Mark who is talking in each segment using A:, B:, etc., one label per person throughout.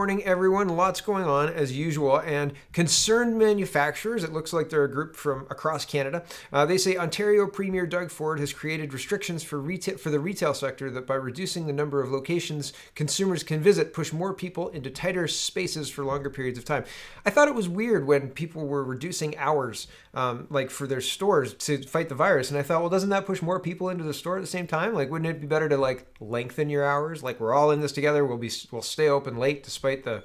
A: morning, everyone. Lots going on as usual. And concerned manufacturers, it looks like they're a group from across Canada. They say Ontario Premier Doug Ford has created restrictions for the retail sector that by reducing the number of locations consumers can visit, push more people into tighter spaces for longer periods of time. I thought it was weird when people were reducing hours, like for their stores to fight the virus. And I thought, well, doesn't that push more people into the store at the same time? Like, wouldn't it be better to like lengthen your hours? Like, we're all in this together. We'll stay open late despite the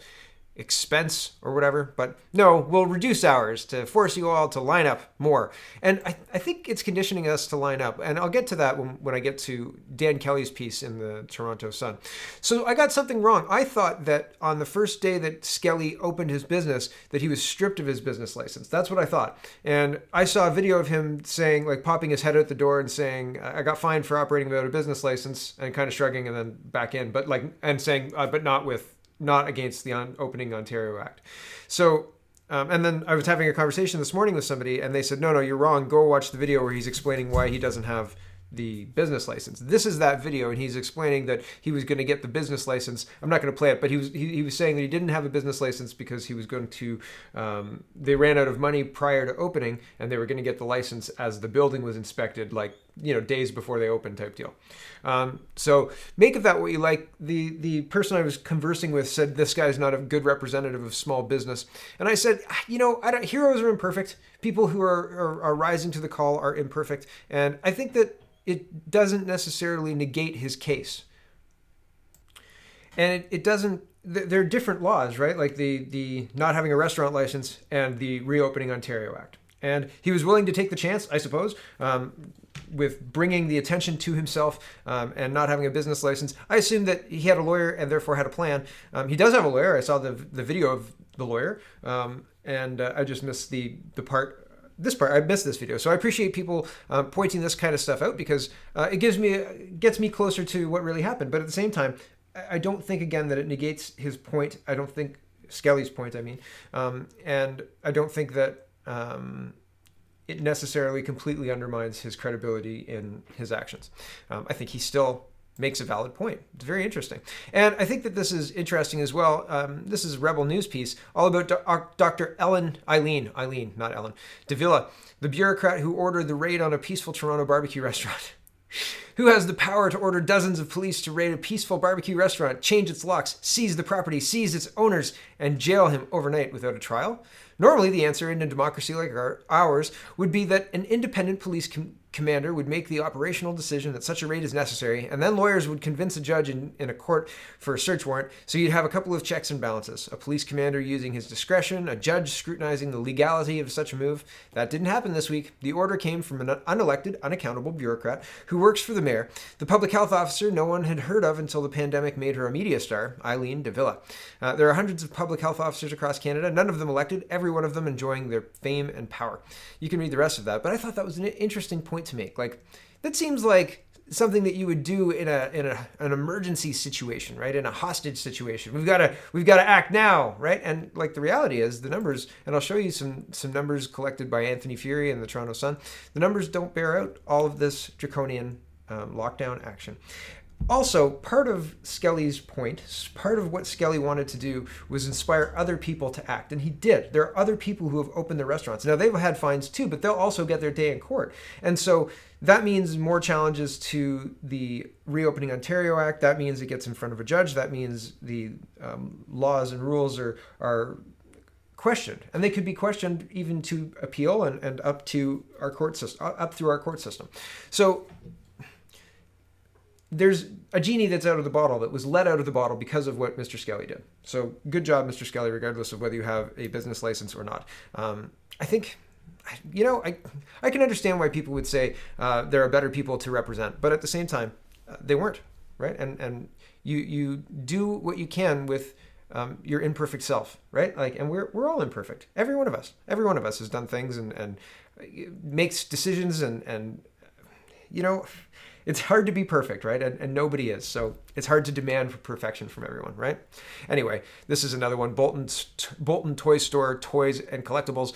A: expense or whatever. But no, we'll reduce hours to force you all to line up more. And I think it's conditioning us to line up. And I'll get to that when I get to Dan Kelly's piece in the Toronto Sun. So I got something wrong. I thought that on the first day that Skelly opened his business, that he was stripped of his business license. That's what I thought. And I saw a video of him saying, like, popping his head out the door and saying, I got fined for operating without a business license, and kind of shrugging and then back in, but like, and saying, but not against the Opening Ontario Act. So, and then I was having a conversation this morning with somebody and they said, no, you're wrong. Go watch the video where he's explaining why he doesn't have the business license. This is that video, and he's explaining that he was going to get the business license. I'm not going to play it, but he was saying that he didn't have a business license because he was going to, they ran out of money prior to opening, and they were going to get the license as the building was inspected, like, days before they opened type deal. So make of that what you like. The person I was conversing with said this guy's not a good representative of small business. And I said, heroes are imperfect. People who are rising to the call are imperfect. And I think that it doesn't necessarily negate his case. And it doesn't, there are different laws, right? Like the not having a restaurant license and the Reopening Ontario Act. And he was willing to take the chance, I suppose, with bringing the attention to himself and not having a business license. I assumed that he had a lawyer and therefore had a plan. He does have a lawyer. I saw the video of the lawyer, and I just missed this part. I missed this video. So I appreciate people pointing this kind of stuff out because it gets me closer to what really happened. But at the same time, I don't think, again, that it negates his point. I don't think Skelly's point, I mean. And I don't think that it necessarily completely undermines his credibility in his actions. I think he still makes a valid point. It's very interesting. And I think that this is interesting as well. This is a Rebel News piece all about Dr. Eileen Davila, the bureaucrat who ordered the raid on a peaceful Toronto barbecue restaurant. Who has the power to order dozens of police to raid a peaceful barbecue restaurant, change its locks, seize the property, seize its owners, and jail him overnight without a trial? Normally, the answer in a democracy like ours would be that an independent police commander would make the operational decision that such a raid is necessary, and then lawyers would convince a judge in a court for a search warrant, so you'd have a couple of checks and balances. A police commander using his discretion, a judge scrutinizing the legality of such a move. That didn't happen this week. The order came from an unelected, unaccountable bureaucrat who works for the mayor, the public health officer no one had heard of until the pandemic made her a media star, Eileen Davila. There are hundreds of public health officers across Canada, none of them elected, every one of them enjoying their fame and power. You can read the rest of that, but I thought that was an interesting point to make. Like, that seems like something that you would do in an emergency situation, right? In a hostage situation. We've got to act now, right? And like the reality is the numbers, and I'll show you some numbers collected by Anthony Furey and the Toronto Sun. The numbers don't bear out all of this draconian lockdown action. Also, part of Skelly's point, part of what Skelly wanted to do was inspire other people to act, and he did. There are other people who have opened their restaurants. Now, they've had fines too, but they'll also get their day in court. And so that means more challenges to the Reopening Ontario Act. That means it gets in front of a judge. That means the laws and rules are questioned, and they could be questioned even to appeal and up to our court system, up through our court system. So there's a genie that's out of the bottle, that was let out of the bottle because of what Mr. Skelly did. So good job, Mr. Skelly, regardless of whether you have a business license or not. I think, I can understand why people would say there are better people to represent, but at the same time, they weren't, right? And you do what you can with your imperfect self, right? Like, and we're all imperfect. Every one of us has done things and makes decisions and it's hard to be perfect, right? And nobody is. So It's hard to demand perfection from everyone, right? Anyway, this is another one. Bolton Toy Store, toys and collectibles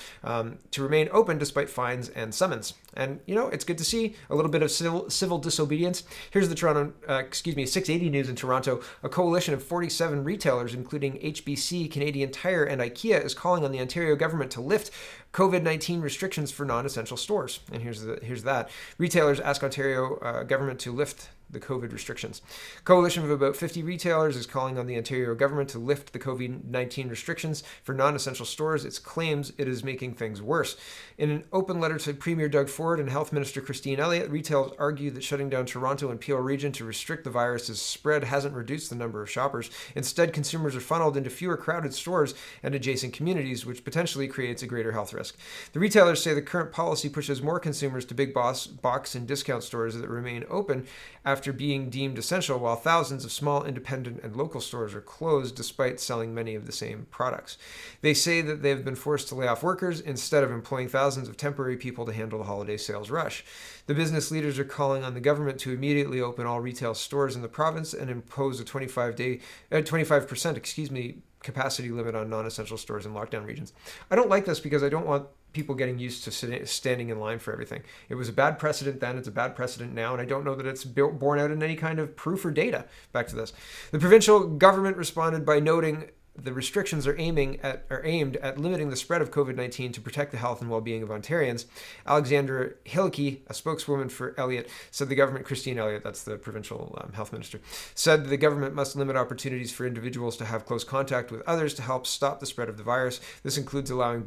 A: to remain open despite fines and summons. And, it's good to see a little bit of civil disobedience. Here's the 680 News in Toronto. A coalition of 47 retailers, including HBC, Canadian Tire, and IKEA, is calling on the Ontario government to lift COVID-19 restrictions for non-essential stores. And here's that. Retailers ask Ontario government to lift the COVID restrictions. Coalition of about 50 retailers is calling on the Ontario government to lift the COVID-19 restrictions for non-essential stores. It claims it is making things worse. In an open letter to Premier Doug Ford and Health Minister Christine Elliott, retailers argue that shutting down Toronto and Peel region to restrict the virus's spread hasn't reduced the number of shoppers. Instead, consumers are funneled into fewer crowded stores and adjacent communities, which potentially creates a greater health risk. The retailers say the current policy pushes more consumers to big box and discount stores that remain open after being deemed essential, while thousands of small independent and local stores are closed despite selling many of the same products. They say that they have been forced to lay off workers instead of employing thousands of temporary people to handle the holiday sales rush. The business leaders are calling on the government to immediately open all retail stores in the province and impose a 25% capacity limit on non-essential stores in lockdown regions. I don't like this because I don't want people getting used to standing in line for everything. It was a bad precedent then, it's a bad precedent now, and I don't know that it's borne out in any kind of proof or data. Back to this. The provincial government responded by noting the restrictions are aimed at limiting the spread of COVID-19 to protect the health and well-being of Ontarians. Alexandra Hilke, a spokeswoman for Elliott, said the government, Christine Elliott, that's the provincial health minister, said the government must limit opportunities for individuals to have close contact with others to help stop the spread of the virus. This includes allowing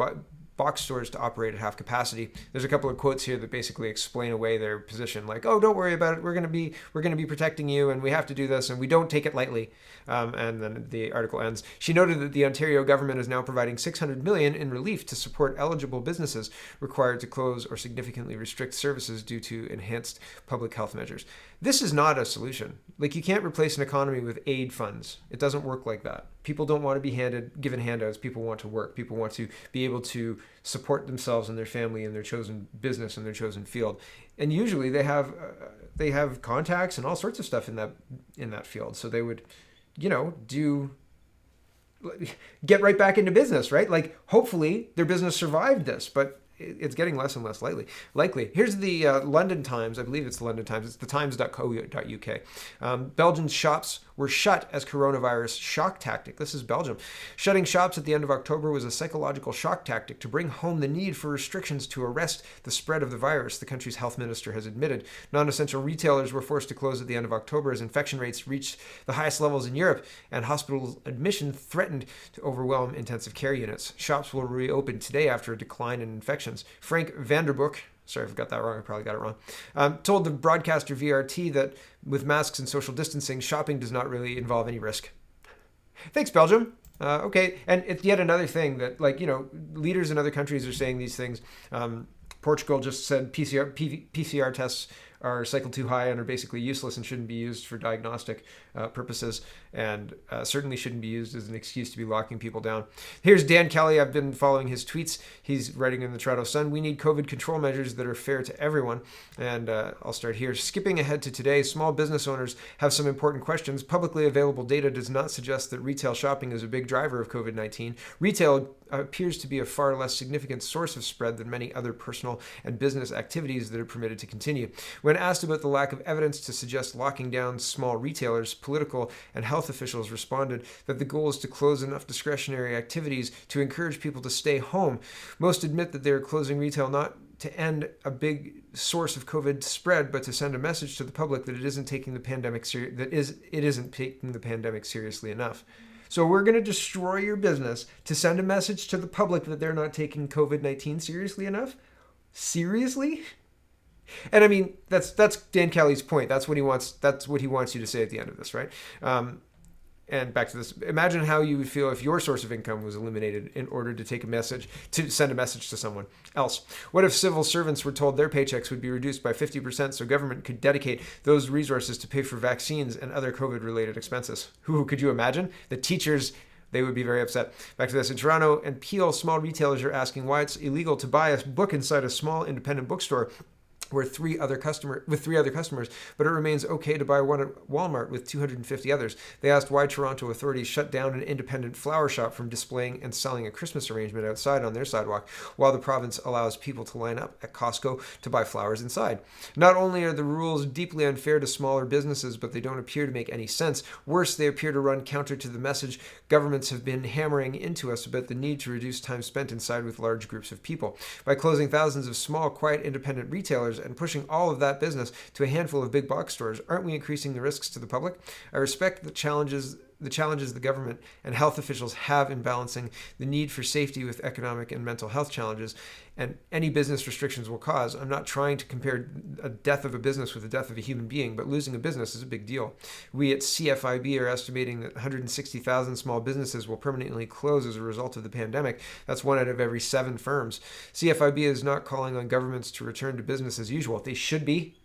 A: box stores to operate at half capacity. There's a couple of quotes here that basically explain away their position, like, "Oh, don't worry about it. We're going to be protecting you, and we have to do this, and we don't take it lightly." And then the article ends. She noted that the Ontario government is now providing $600 million in relief to support eligible businesses required to close or significantly restrict services due to enhanced public health measures. This is not a solution. Like, you can't replace an economy with aid funds. It doesn't work like that. People don't want to be given handouts. People want to work. People want to be able to support themselves and their family in their chosen business and their chosen field. And usually they have contacts and all sorts of stuff in that field. So they would, get right back into business, right? Like, hopefully their business survived this, but it's getting less and less likely. Here's the London Times. I believe it's the London Times. It's the times.co.uk. Belgian shops were shut as coronavirus shock tactic. This is Belgium. Shutting shops at the end of October was a psychological shock tactic to bring home the need for restrictions to arrest the spread of the virus, the country's health minister has admitted. Non-essential retailers were forced to close at the end of October as infection rates reached the highest levels in Europe and hospital admission threatened to overwhelm intensive care units. Shops will reopen today after a decline in infections. Frank Vanderbroek, sorry if I got that wrong, I probably got it wrong, told the broadcaster VRT that with masks and social distancing, shopping does not really involve any risk. Thanks, Belgium. Okay, and it's yet another thing that, leaders in other countries are saying these things. Portugal just said PCR tests are cycle too high and are basically useless and shouldn't be used for diagnostic purposes, and certainly shouldn't be used as an excuse to be locking people down. Here's Dan Kelly. I've been following his tweets. He's writing in the Toronto Sun, "We need COVID control measures that are fair to everyone." And I'll start here. Skipping ahead to today, small business owners have some important questions. Publicly available data does not suggest that retail shopping is a big driver of COVID-19. Retail appears to be a far less significant source of spread than many other personal and business activities that are permitted to continue. When asked about the lack of evidence to suggest locking down small retailers, political and health officials responded that the goal is to close enough discretionary activities to encourage people to stay home. Most admit that they are closing retail not to end a big source of COVID spread, but to send a message to the public that it isn't taking the pandemic seriously enough. So we're going to destroy your business to send a message to the public that they're not taking COVID-19 seriously enough? Seriously? And I mean, that's Dan Kelly's point. That's what he wants you to say at the end of this, right? And back to this, imagine how you would feel if your source of income was eliminated in order to send a message to someone else. What if civil servants were told their paychecks would be reduced by 50% so government could dedicate those resources to pay for vaccines and other COVID-related expenses? Could you imagine? The teachers, they would be very upset. Back to this. In Toronto and Peel, small retailers are asking why it's illegal to buy a book inside a small independent bookstore. with three other customers, but it remains okay to buy one at Walmart with 250 others. They asked why Toronto authorities shut down an independent flower shop from displaying and selling a Christmas arrangement outside on their sidewalk, while the province allows people to line up at Costco to buy flowers inside. Not only are the rules deeply unfair to smaller businesses, but they don't appear to make any sense. Worse, they appear to run counter to the message governments have been hammering into us about the need to reduce time spent inside with large groups of people. By closing thousands of small, quiet, independent retailers and pushing all of that business to a handful of big box stores, aren't we increasing the risks to the public? I respect the challenges the government and health officials have in balancing the need for safety with economic and mental health challenges and any business restrictions will cause. I'm not trying to compare a death of a business with the death of a human being, but losing a business is a big deal. We at CFIB are estimating that 160,000 small businesses will permanently close as a result of the pandemic. That's 1 out of every 7 firms. CFIB is not calling on governments to return to business as usual. They should be.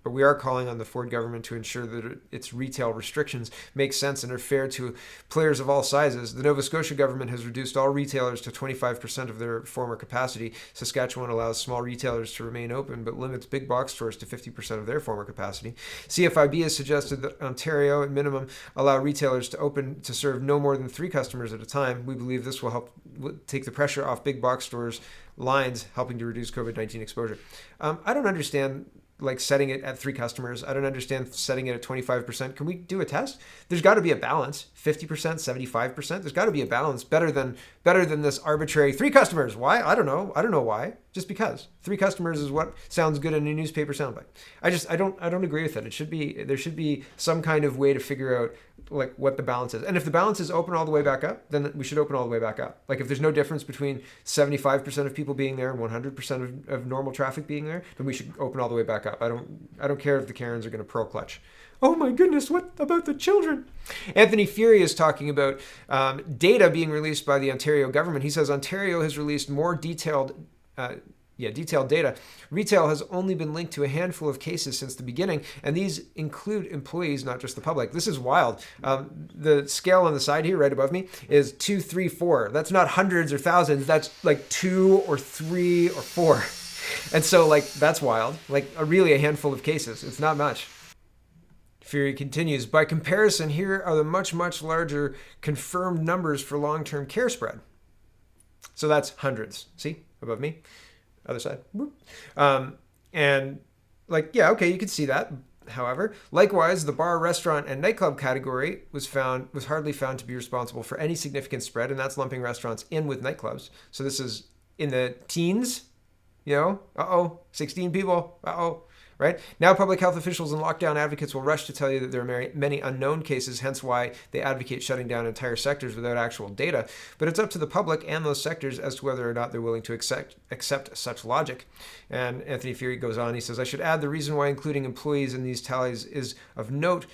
A: But we are calling on the Ford government to ensure that its retail restrictions make sense and are fair to players of all sizes. The Nova Scotia government has reduced all retailers to 25% of their former capacity. Saskatchewan allows small retailers to remain open, but limits big box stores to 50% of their former capacity. CFIB has suggested that Ontario, at minimum, allow retailers to open to serve no more than 3 customers at a time. We believe this will help take the pressure off big box stores' lines, helping to reduce COVID-19 exposure. I don't understand setting it at 3 customers. I don't understand setting it at 25%. Can we do a test? There's got to be a balance. 50%, 75%. There's got to be a balance better than this arbitrary 3 customers. Why? I don't know. I don't know why. Just because 3 customers is what sounds good in a newspaper soundbite. I don't agree with it. There should be some kind of way to figure out what the balance is. And if the balance is open all the way back up, then we should open all the way back up. If there's no difference between 75% of people being there and 100% of normal traffic being there, then we should open all the way back up. I don't care if the Karens are going to pearl clutch. Oh my goodness, what about the children? Anthony Furey is talking about data being released by the Ontario government. He says Ontario has released more detailed data. Retail has only been linked to a handful of cases since the beginning, and these include employees, not just the public. This is wild. The scale on the side here, right above me, is 2, 3, 4. That's not hundreds or thousands. That's 2 or 3 or 4. And so, that's wild. Really a handful of cases. It's not much. Fury continues, by comparison, here are the much, much larger confirmed numbers for long-term care spread. So that's hundreds. See, above me, other side. Okay, you can see that. However, likewise, the bar, restaurant, and nightclub category was hardly found to be responsible for any significant spread, and that's lumping restaurants in with nightclubs. So this is in the teens, 16 people, right? Now public health officials and lockdown advocates will rush to tell you that there are many unknown cases, hence why they advocate shutting down entire sectors without actual data. But it's up to the public and those sectors as to whether or not they're willing to accept such logic. And Anthony Furey goes on, he says, I should add the reason why including employees in these tallies is of note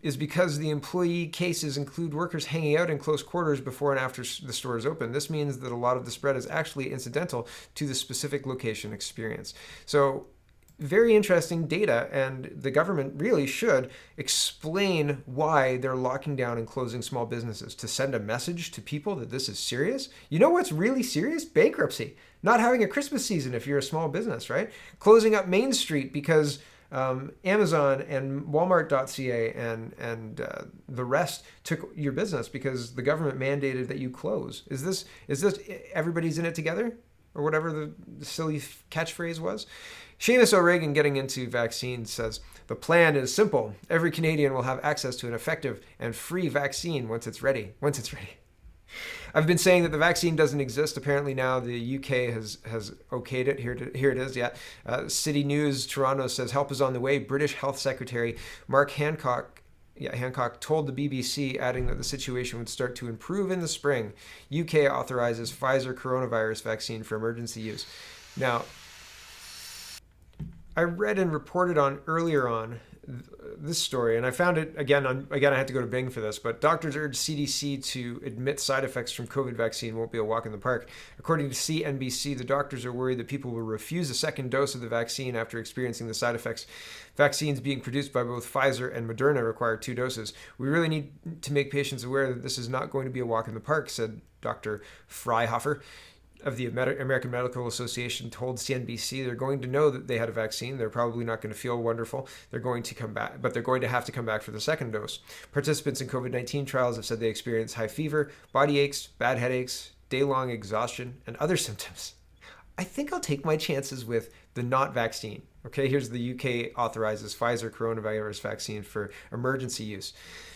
A: is because the employee cases include workers hanging out in close quarters before and after the store is open. This means that a lot of the spread is actually incidental to the specific location experience. So very interesting data, and the government really should explain why they're locking down and closing small businesses, to send a message to people that this is serious. You know what's really serious? Bankruptcy. Not having a Christmas season if you're a small business, right? Closing up Main Street because Amazon and Walmart.ca and the rest took your business because the government mandated that you close. Is this everybody's in it together? Or whatever the silly catchphrase was? Seamus O'Regan, getting into vaccines, says, the plan is simple. Every Canadian will have access to an effective and free vaccine once it's ready. I've been saying that the vaccine doesn't exist. Apparently now the UK has okayed it. Here it is. Yeah. City News Toronto says help is on the way. British Health Secretary Mark Hancock told the BBC, adding that the situation would start to improve in the spring. UK authorizes Pfizer coronavirus vaccine for emergency use. Now, I read and reported on earlier on this story, and I found it again. I had to go to Bing for this, but doctors urge CDC to admit side effects from COVID vaccine won't be a walk in the park. According to CNBC, the doctors are worried that people will refuse a second dose of the vaccine after experiencing the side effects. Vaccines being produced by both Pfizer and Moderna require 2 doses. We really need to make patients aware that this is not going to be a walk in the park, said Dr. Freihofer. of the American Medical Association told CNBC they're going to know that they had a vaccine. They're probably not going to feel wonderful. They're going to come back, but they're going to have to come back for the second dose. Participants in COVID-19 trials have said they experience high fever, body aches, bad headaches, day-long exhaustion, and other symptoms. I think I'll take my chances with the not vaccine. Okay, here's the UK authorizes Pfizer coronavirus vaccine for emergency use.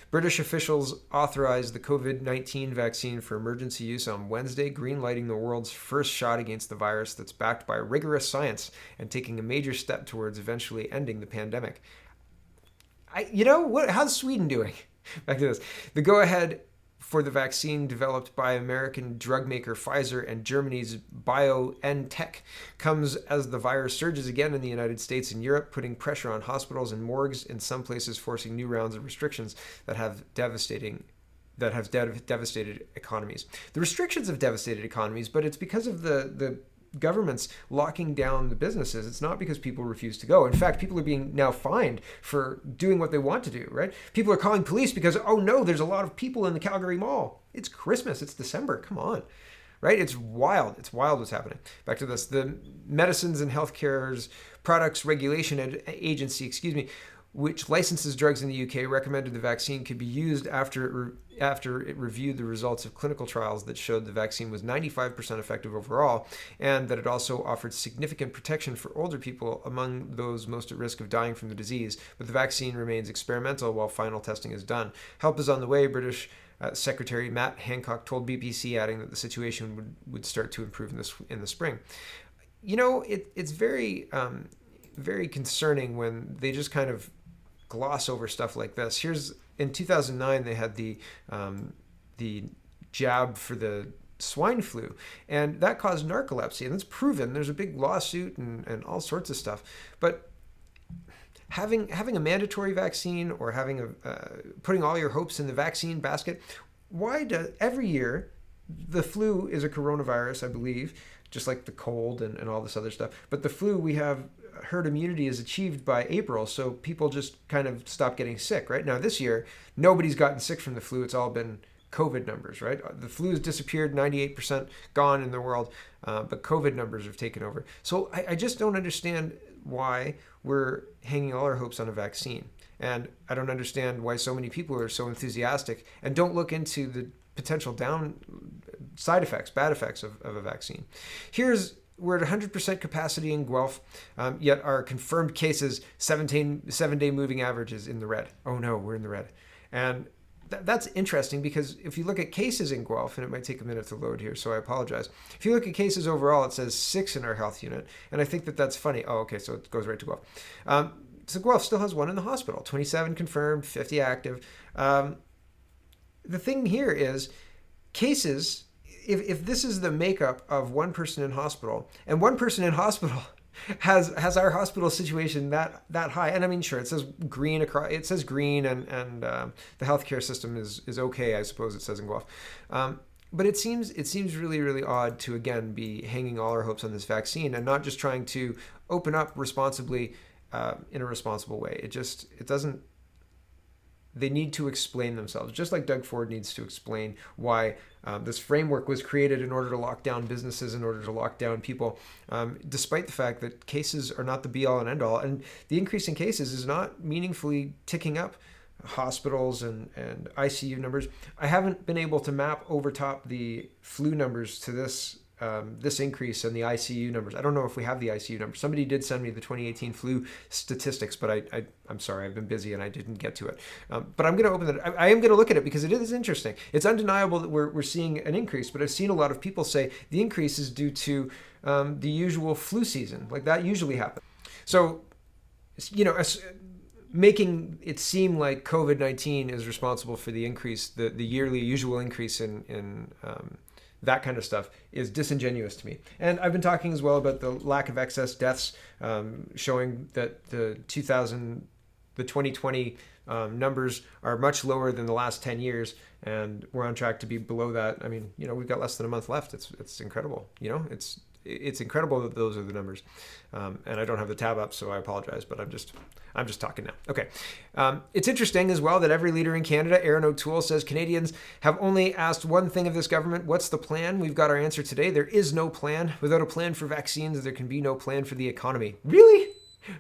A: British officials authorized the COVID-19 vaccine for emergency use on Wednesday, greenlighting the world's first shot against the virus that's backed by rigorous science and taking a major step towards eventually ending the pandemic. How's Sweden doing? Back to this. The go-ahead for the vaccine developed by American drug maker Pfizer and Germany's BioNTech comes as the virus surges again in the United States and Europe, putting pressure on hospitals and morgues, in some places forcing new rounds of restrictions that have devastated economies. The restrictions have devastated economies, but it's because of the governments locking down the businesses. It's not because people refuse to go. In fact, people are being now fined for doing what they want to do, right? People are calling police because, oh no, there's a lot of people in the Calgary Mall. It's Christmas. It's December. Come on, right? It's wild. It's wild what's happening. Back to this. The Medicines and Healthcare's Products Regulation Agency, which licenses drugs in the UK, recommended the vaccine could be used after it reviewed the results of clinical trials that showed the vaccine was 95% effective overall, and that it also offered significant protection for older people among those most at risk of dying from the disease. But the vaccine remains experimental while final testing is done. Help is on the way, British Secretary Matt Hancock told BBC, adding that the situation would start to improve in the spring. It's very, very concerning when they just kind of gloss over stuff like this. Here's in 2009 they had the jab for the swine flu, and that caused narcolepsy, and it's proven. There's a big lawsuit and all sorts of stuff. But having a mandatory vaccine or putting all your hopes in the vaccine basket, why do every year the flu is a coronavirus, I believe, just like the cold and all this other stuff. But the flu, we have herd immunity is achieved by April, so people just kind of stop getting sick, right? Now this year, nobody's gotten sick from the flu. It's all been COVID numbers, right? The flu has disappeared, 98% gone in the world, but COVID numbers have taken over. So I just don't understand why we're hanging all our hopes on a vaccine. And I don't understand why so many people are so enthusiastic and don't look into the potential side effects, bad effects of a vaccine. We're at 100% capacity in Guelph, yet our confirmed cases, 7-day moving averages in the red. Oh no, we're in the red. And that's interesting because if you look at cases in Guelph, and it might take a minute to load here, so I apologize. If you look at cases overall, it says 6 in our health unit, and I think that's funny. Oh, okay, so it goes right to Guelph. So Guelph still has 1 in the hospital, 27 confirmed, 50 active. The thing here is cases, if this is the makeup of one person in hospital, and one person in hospital has our hospital situation that high, and I mean, sure, it says green across, it says green, and the healthcare system is okay, I suppose it says in Guelph. But it seems really, really odd to again be hanging all our hopes on this vaccine and not just trying to open up responsibly in a responsible way. It doesn't. They need to explain themselves, just like Doug Ford needs to explain why this framework was created in order to lock down businesses, in order to lock down people, despite the fact that cases are not the be-all and end-all. And the increase in cases is not meaningfully ticking up hospitals and ICU numbers. I haven't been able to map over top the flu numbers to this increase in the ICU numbers. I don't know if we have the ICU numbers. Somebody did send me the 2018 flu statistics, but I'm sorry, I've been busy and I didn't get to it. But I'm going to open it. I am going to look at it because it is interesting. It's undeniable that we're seeing an increase, but I've seen a lot of people say the increase is due to the usual flu season. Like that usually happens. So, making it seem like COVID-19 is responsible for the increase, the yearly usual increase in that kind of stuff is disingenuous to me. And I've been talking as well about the lack of excess deaths, showing that the 2020 numbers are much lower than the last 10 years, and we're on track to be below that. I mean, we've got less than a month left. It's incredible. it's incredible that those are the numbers. And I don't have the tab up, so I apologize, but I'm just talking now. Okay. It's interesting as well that every leader in Canada, Aaron O'Toole, says Canadians have only asked one thing of this government. What's the plan? We've got our answer today. There is no plan. Without a plan for vaccines, there can be no plan for the economy. Really?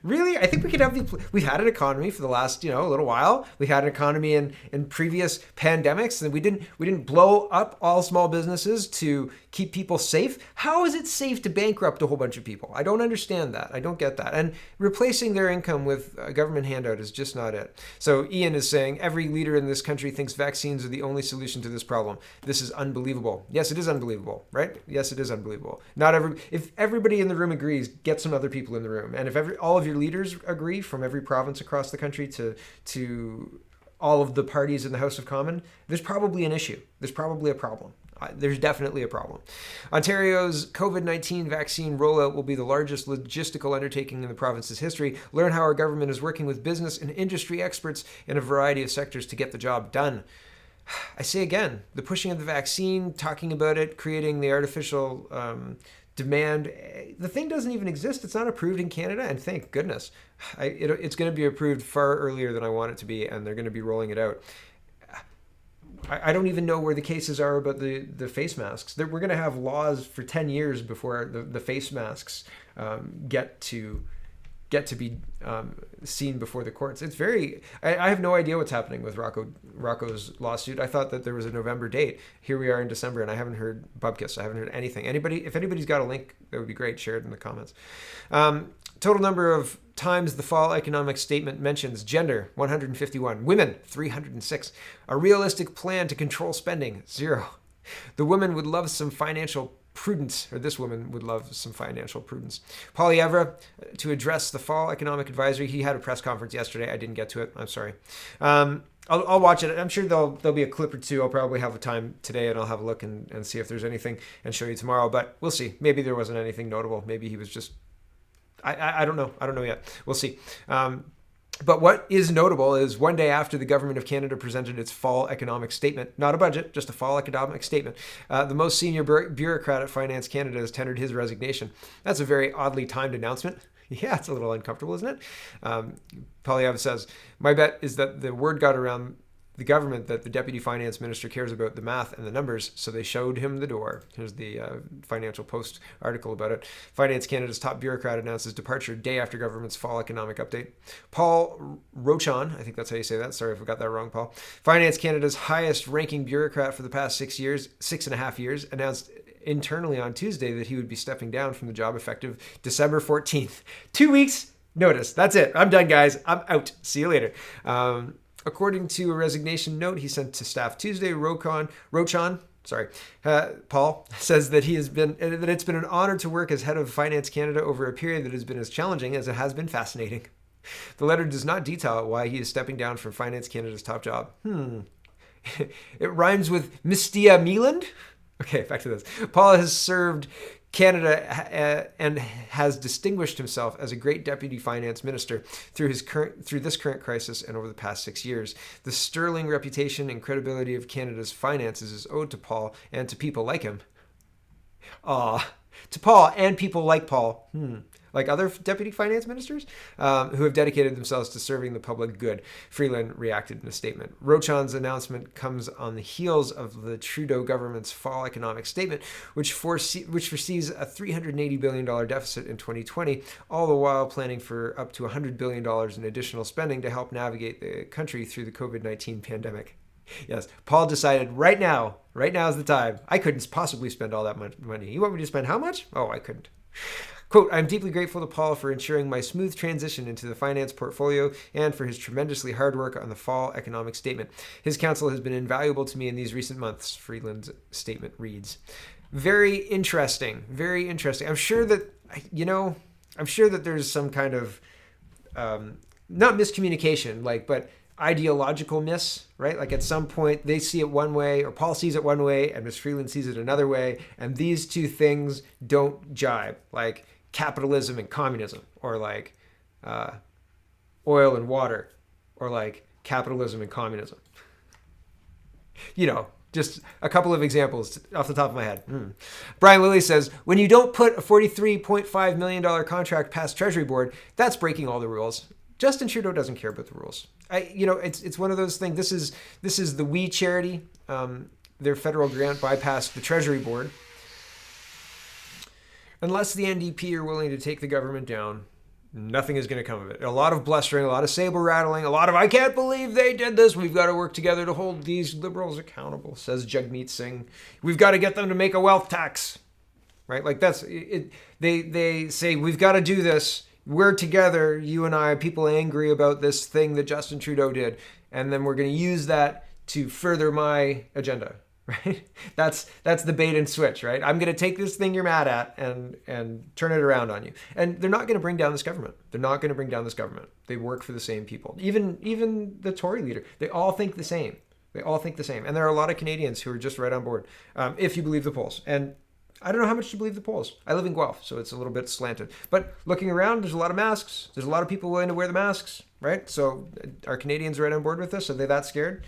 A: Really? I think we could have we've had an economy for the last, a little while. We had an economy in previous pandemics, and we didn't blow up all small businesses to keep people safe. How is it safe to bankrupt a whole bunch of people? I don't understand that. I don't get that. And replacing their income with a government handout is just not it. So Ian is saying every leader in this country thinks vaccines are the only solution to this problem. This is unbelievable. Yes, it is unbelievable, right? Yes, it is unbelievable. If everybody in the room agrees, get some other people in the room. And if all of your leaders agree from every province across the country to all of the parties in the House of Commons, there's probably an issue. There's probably a problem. There's definitely a problem. Ontario's COVID-19 vaccine rollout will be the largest logistical undertaking in the province's history. Learn how our government is working with business and industry experts in a variety of sectors to get the job done. I say again, the pushing of the vaccine, talking about it, creating the artificial demand, the thing doesn't even exist. It's not approved in Canada, and thank goodness. It's going to be approved far earlier than I want it to be, and they're going to be rolling it out. I don't even know where the cases are about the face masks. We're going to have laws for 10 years before the face masks get to be seen before the courts. It's I have no idea what's happening with Rocco's lawsuit. I thought that there was a November date. Here we are in December, and I haven't heard Bubkiss. I haven't heard anything. If anybody's got a link, that would be great. Share it in the comments. Total number of times the fall economic statement mentions gender, 151. Women, 306. A realistic plan to control spending, 0. The woman would love some financial prudence, or this woman would love some financial prudence. Poilievre, to address the fall economic advisory, he had a press conference yesterday. I didn't get to it. I'm sorry. I'll watch it. I'm sure there'll be a clip or two. I'll probably have a time today, and I'll have a look and see if there's anything and show you tomorrow. But we'll see. Maybe there wasn't anything notable. Maybe he was just... I don't know. I don't know yet. We'll see. But what is notable is one day after the Government of Canada presented its fall economic statement, not a budget, just a fall economic statement, the most senior bureaucrat at Finance Canada has tendered his resignation. That's a very oddly timed announcement. Yeah, it's a little uncomfortable, isn't it? Poilievre says, my bet is that the word got around the government that the Deputy Finance Minister cares about the math and the numbers, so they showed him the door. Here's the Financial Post article about it. Finance Canada's top bureaucrat announces departure day after government's fall economic update. Paul Rochon, I think that's how you say that. Sorry if I got that wrong, Paul. Finance Canada's highest ranking bureaucrat for the past 6.5 years, announced internally on Tuesday that he would be stepping down from the job effective December 14th. 2 weeks notice. That's it. I'm done, guys. I'm out. See you later. According to a resignation note he sent to staff Tuesday, Paul says that it's been an honor to work as head of Finance Canada over a period that has been as challenging as it has been fascinating. The letter does not detail why he is stepping down from Finance Canada's top job. It rhymes with Mistia Mealand. Okay, back to this. Paul has served Canada and has distinguished himself as a great deputy finance minister through this current crisis and over the past 6 years. The sterling reputation and credibility of Canada's finances is owed to Paul and to people like him. To Paul and people like Paul. Like other deputy finance ministers who have dedicated themselves to serving the public good. Freeland reacted in a statement. Rochon's announcement comes on the heels of the Trudeau government's fall economic statement, which foresees a $380 billion deficit in 2020, all the while planning for up to $100 billion in additional spending to help navigate the country through the COVID-19 pandemic. Yes, Paul decided right now is the time. I couldn't possibly spend all that much money. You want me to spend how much? Oh, I couldn't. Quote, I'm deeply grateful to Paul for ensuring my smooth transition into the finance portfolio and for his tremendously hard work on the fall economic statement. His counsel has been invaluable to me in these recent months, Freeland's statement reads. Very interesting. Very interesting. I'm sure that there's some kind of, not miscommunication, but ideological miss, right? Like at some point they see it one way, or Paul sees it one way and Ms. Freeland sees it another way, and these two things don't jibe, like capitalism and communism, or like oil and water, or like capitalism and communism. Just a couple of examples off the top of my head. Brian Lilly says, when you don't put a $43.5 million contract past Treasury Board, that's breaking all the rules. Justin Trudeau doesn't care about the rules. It's one of those things. This is the We charity. Their federal grant bypassed the Treasury Board. Unless the NDP are willing to take the government down, nothing is going to come of it. A lot of blustering, a lot of saber rattling, a lot of I can't believe they did this. We've got to work together to hold these liberals accountable, says Jagmeet Singh. We've got to get them to make a wealth tax, right? Like that's it. They say we've got to do this. We're together, you and I, people angry about this thing that Justin Trudeau did, and then we're going to use that to further my agenda. Right? That's the bait and switch, right? I'm going to take this thing you're mad at and turn it around on you. And they're not going to bring down this government. They're not going to bring down this government. They work for the same people. Even the Tory leader, they all think the same. They all think the same. And there are a lot of Canadians who are just right on board, if you believe the polls. And I don't know how much to believe the polls. I live in Guelph, so it's a little bit slanted. But looking around, there's a lot of masks. There's a lot of people willing to wear the masks, right? So are Canadians right on board with this? Are they that scared?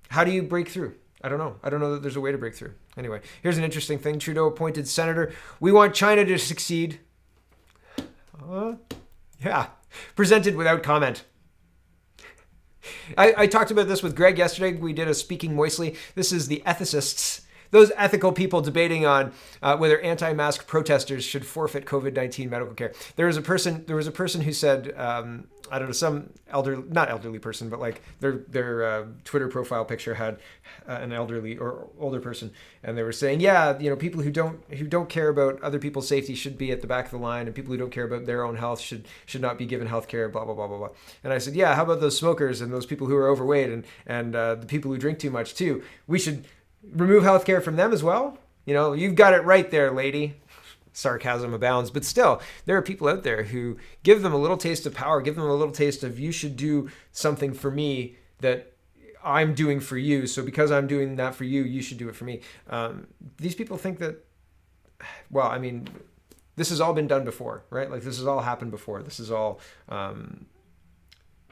A: How do you break through? I don't know. I don't know that there's a way to break through. Anyway, here's an interesting thing. Trudeau appointed senator. We want China to succeed. Yeah. Presented without comment. I talked about this with Greg yesterday. We did a Speaking Moistly. This is the ethicists, those ethical people debating on whether anti-mask protesters should forfeit COVID-19 medical care. There was a person who said, I don't know, some not elderly person, but like their Twitter profile picture had an elderly or older person, and they were saying, yeah, people who don't care about other people's safety should be at the back of the line, and people who don't care about their own health should not be given health care, blah blah blah blah blah. And I said, yeah, how about those smokers and those people who are overweight and the people who drink too much too? We should remove health care from them as well. You've got it right there, lady. Sarcasm abounds, but still, there are people out there who give them a little taste of power, give them a little taste of you should do something for me that I'm doing for you. So because I'm doing that for you, you should do it for me. These people think that, well, I mean, this has all been done before, right? Like this has all happened before. This is all,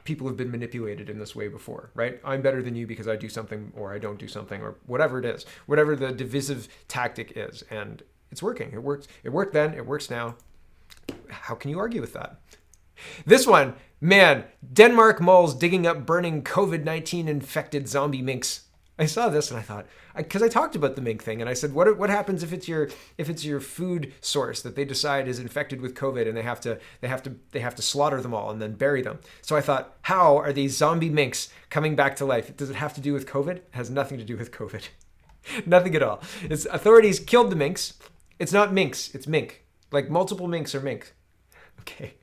A: people have been manipulated in this way before, right? I'm better than you because I do something or I don't do something or whatever it is, whatever the divisive tactic is. And it's working. It worked. It worked then. It works now. How can you argue with that? This one, man, Denmark moles digging up burning COVID-19 infected zombie minks. I saw this and I thought, because I talked about the mink thing, and I said, what happens if it's your food source that they decide is infected with COVID and they have to slaughter them all and then bury them? So I thought, how are these zombie minks coming back to life? Does it have to do with COVID? It has nothing to do with COVID. Nothing at all. It's authorities killed the minks. It's not minks, it's mink. Like multiple minks are mink. Okay.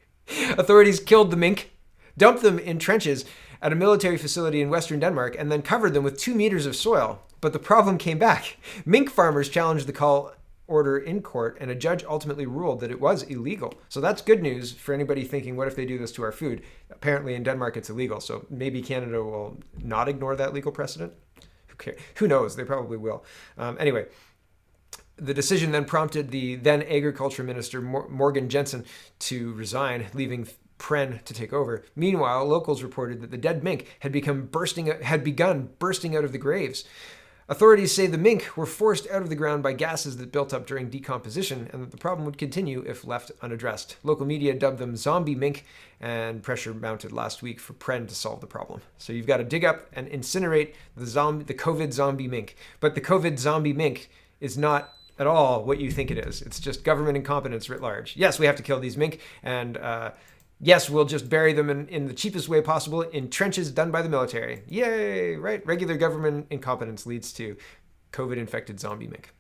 A: Authorities killed the mink, dumped them in trenches at a military facility in western Denmark, and then covered them with 2 meters of soil. But the problem came back. Mink farmers challenged the call order in court, and a judge ultimately ruled that it was illegal. So that's good news for anybody thinking, what if they do this to our food? Apparently in Denmark it's illegal, so maybe Canada will not ignore that legal precedent. Who cares? Who knows? They probably will. Anyway. The decision then prompted the then Agriculture Minister Morgan Jensen to resign, leaving Pren to take over. Meanwhile, locals reported that the dead mink had begun bursting out of the graves. Authorities say the mink were forced out of the ground by gases that built up during decomposition, and that the problem would continue if left unaddressed. Local media dubbed them zombie mink, and pressure mounted last week for Pren to solve the problem. So you've got to dig up and incinerate the COVID zombie mink. But the COVID zombie mink is not at all what you think it is. It's just government incompetence writ large. Yes, we have to kill these mink, and yes, we'll just bury them in the cheapest way possible in trenches done by the military. Yay, right? Regular government incompetence leads to COVID-infected zombie mink.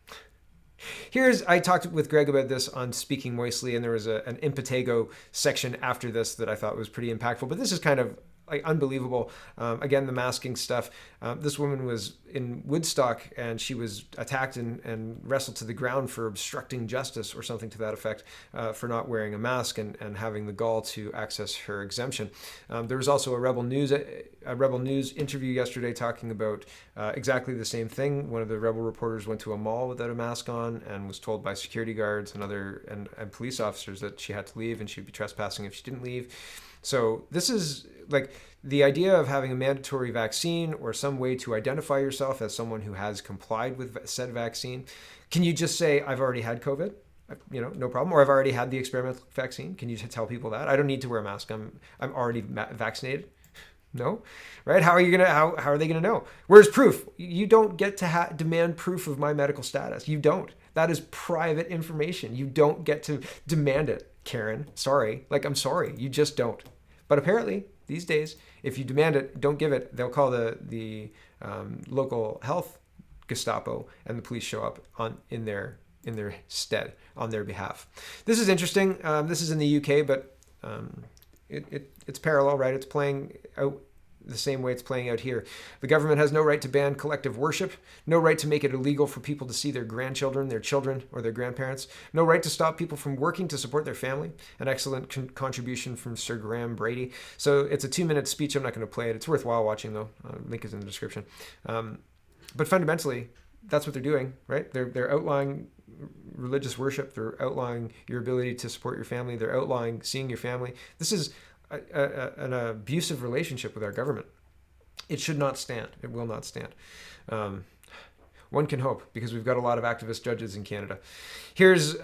A: I talked with Greg about this on Speaking Moistly, and there was an Impetigo section after this that I thought was pretty impactful, but this is kind of like unbelievable. Again, the masking stuff. This woman was in Woodstock and she was attacked and wrestled to the ground for obstructing justice or something to that effect, for not wearing a mask and having the gall to access her exemption. There was also a Rebel News interview yesterday talking about exactly the same thing. One of the Rebel reporters went to a mall without a mask on and was told by security guards and police officers that she had to leave and she'd be trespassing if she didn't leave. So this is like the idea of having a mandatory vaccine or some way to identify yourself as someone who has complied with said vaccine, can you just say, I've already had COVID? No problem. Or I've already had the experimental vaccine. Can you tell people that? I don't need to wear a mask. I'm already vaccinated. No, right? How are they gonna know? Where's proof? You don't get to demand proof of my medical status. You don't. That is private information. You don't get to demand it, Karen. Sorry. I'm sorry. You just don't. But apparently, these days, if you demand it, don't give it, they'll call the local health Gestapo, and the police show up in their stead on their behalf. This is interesting. This is in the UK, but it's parallel, right? It's playing out the same way it's playing out here. The government has no right to ban collective worship, no right to make it illegal for people to see their grandchildren, their children, or their grandparents, no right to stop people from working to support their family. An excellent contribution from Sir Graham Brady. So it's a 2-minute speech. I'm not going to play it. It's worthwhile watching, though. Link is in the description. But fundamentally, that's what they're doing, right? They're outlawing religious worship. They're outlawing your ability to support your family. They're outlawing seeing your family. This is an abusive relationship with our government. It should not stand. It will not stand. One can hope, because we've got a lot of activist judges in Canada. Here's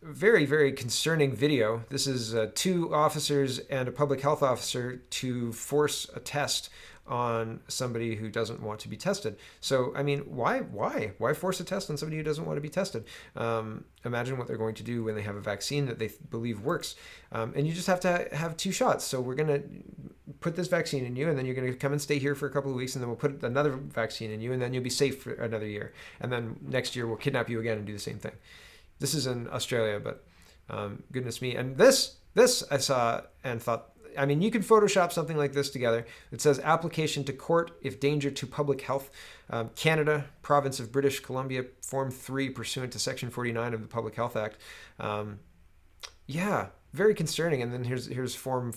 A: very, very concerning video. This is 2 officers and a public health officer to force a test on somebody who doesn't want to be tested. So, I mean, why force a test on somebody who doesn't want to be tested? Imagine what they're going to do when they have a vaccine that they believe works. And you just have to have 2 shots. So we're going to put this vaccine in you, and then you're going to come and stay here for a couple of weeks, and then we'll put another vaccine in you, and then you'll be safe for another year. And then next year we'll kidnap you again and do the same thing. This is in Australia, but goodness me. And this I saw and thought, I mean, you can Photoshop something like this together. It says application to court if danger to public health. Canada, province of British Columbia, Form 3 pursuant to Section 49 of the Public Health Act. Yeah, very concerning. And then here's Form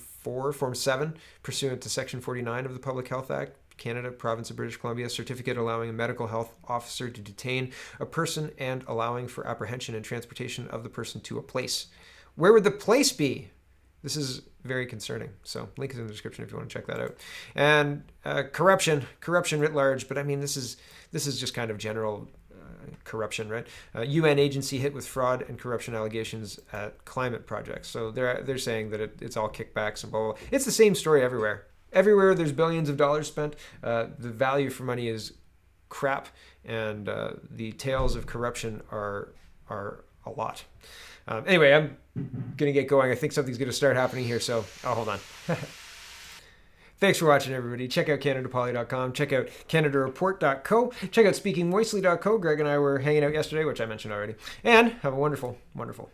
A: 7 pursuant to Section 49 of the Public Health Act. Canada, province of British Columbia, certificate allowing a medical health officer to detain a person and allowing for apprehension and transportation of the person to a place. Where would the place be? This is very concerning. So link is in the description if you want to check that out. And corruption writ large. But I mean, this is just kind of general corruption, right? UN agency hit with fraud and corruption allegations at climate projects. So they're saying that it's all kickbacks and blah, blah, blah. It's the same story everywhere. Everywhere there's billions of dollars spent. The value for money is crap, and the tales of corruption are a lot. Anyway, I'm going to get going. I think something's going to start happening here, so I'll hold on. Thanks for watching, everybody. Check out CanadaPoly.com. Check out CanadaReport.co. Check out SpeakingMoistly.co. Greg and I were hanging out yesterday, which I mentioned already. And have a wonderful, wonderful